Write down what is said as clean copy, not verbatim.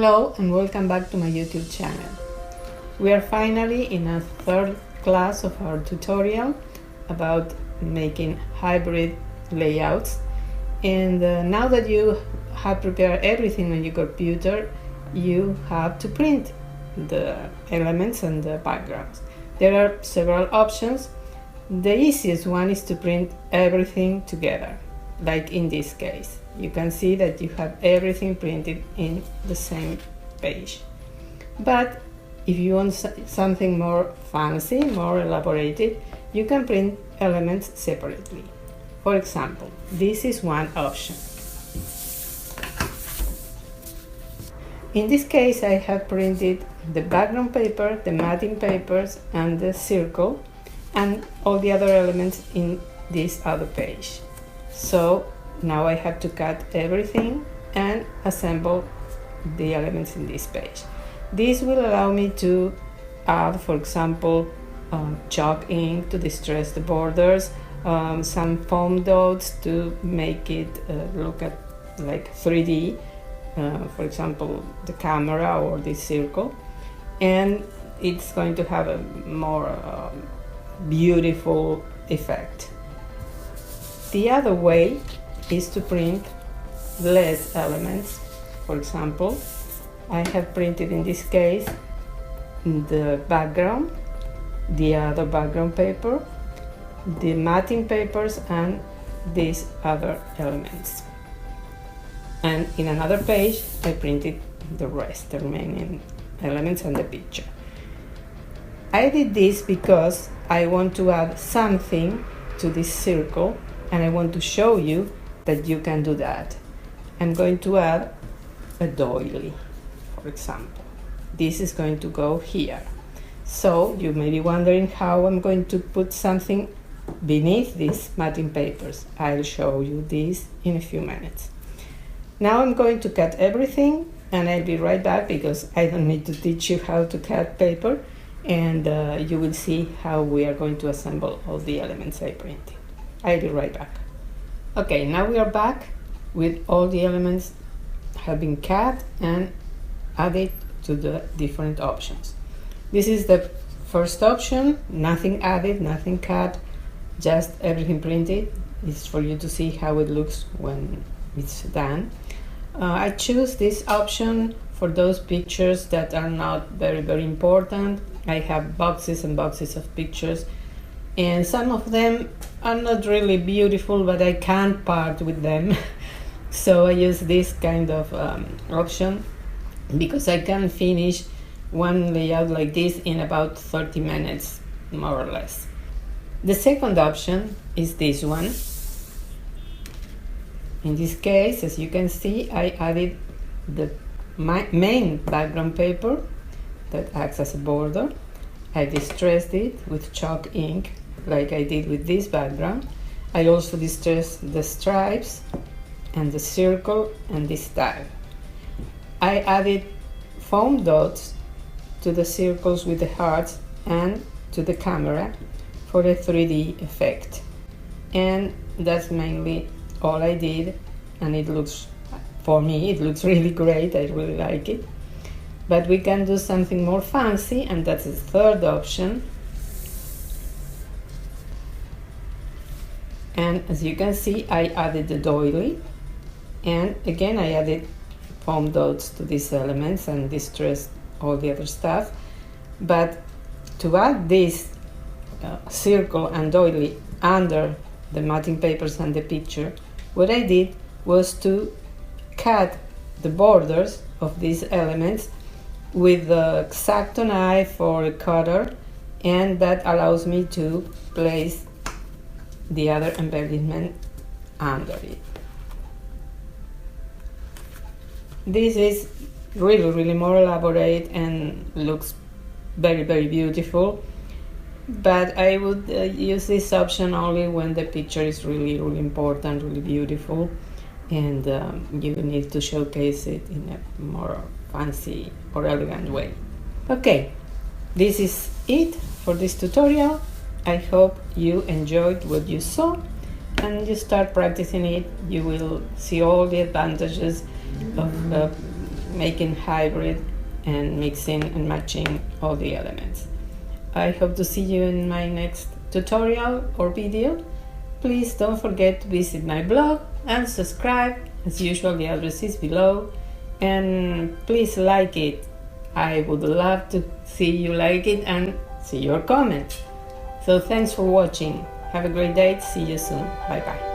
Hello and welcome back to my YouTube channel. We are finally in a third class of our tutorial about making hybrid layouts, and now that you have prepared everything on your computer, you have to print the elements and the backgrounds. There are several options. The easiest one is to print everything together, like in this case. You can see that you have everything printed in the same page. But if you want something more fancy, more elaborated, you can print elements separately. For example, this is one option. In this case, I have printed the background paper, the matting papers, and the circle, and all the other elements in this other page. So now I have to cut everything and assemble the elements in this page. This will allow me to add, for example, chalk ink to distress the borders, some foam dots to make it look like 3D, for example, the camera or this circle, and it's going to have a more beautiful effect. The other way is to print less elements. For example, I have printed in this case the background, the other background paper, the matting papers, and these other elements. And in another page I printed the rest, the remaining elements and the picture. I did this because I want to add something to this circle, and I want to show you that you can do that. I'm going to add a doily, for example. This is going to go here. So you may be wondering how I'm going to put something beneath these matting papers. I'll show you this in a few minutes. Now I'm going to cut everything, and I'll be right back because I don't need to teach you how to cut paper, and you will see how we are going to assemble all the elements I printed. I'll be right back. Okay, now we are back with all the elements have been cut and added to the different options. This is the first option, nothing added, nothing cut, just everything printed. It's for you to see how it looks when it's done. I choose this option for those pictures that are not very important. I have boxes and boxes of pictures, and some of them are not really beautiful, but I can't part with them. So I use this kind of option because I can finish one layout like this in about 30 minutes, more or less. The second option is this one. In this case, as you can see, I added the main background paper that acts as a border. I distressed it with chalk ink like I did with this background. I also distressed the stripes and the circle and this tag. I added foam dots to the circles with the hearts and to the camera for a 3D effect. And that's mainly all I did, and it looks, for me, it looks really great. I really like it. But we can do something more fancy, and that's the third option. And as you can see, I added the doily, and again I added foam dots to these elements and distressed all the other stuff. But to add this circle and doily under the matting papers and the picture, what I did was to cut the borders of these elements with the X-Acto knife or a cutter, and that allows me to place the other embellishment under it. This is really more elaborate and looks very beautiful, but I would use this option only when the picture is really important, really beautiful, and you need to showcase it in a more fancy or elegant way. Okay, this is it for this tutorial. I hope you enjoyed what you saw, and you start practicing it. You will see all the advantages of making hybrid and mixing and matching all the elements. I hope to see you in my next tutorial or video. Please don't forget to visit my blog and subscribe. As usual, the address is below. And please like it. I would love to see you like it and see your comments. So thanks for watching. Have a great day. See you soon. Bye bye.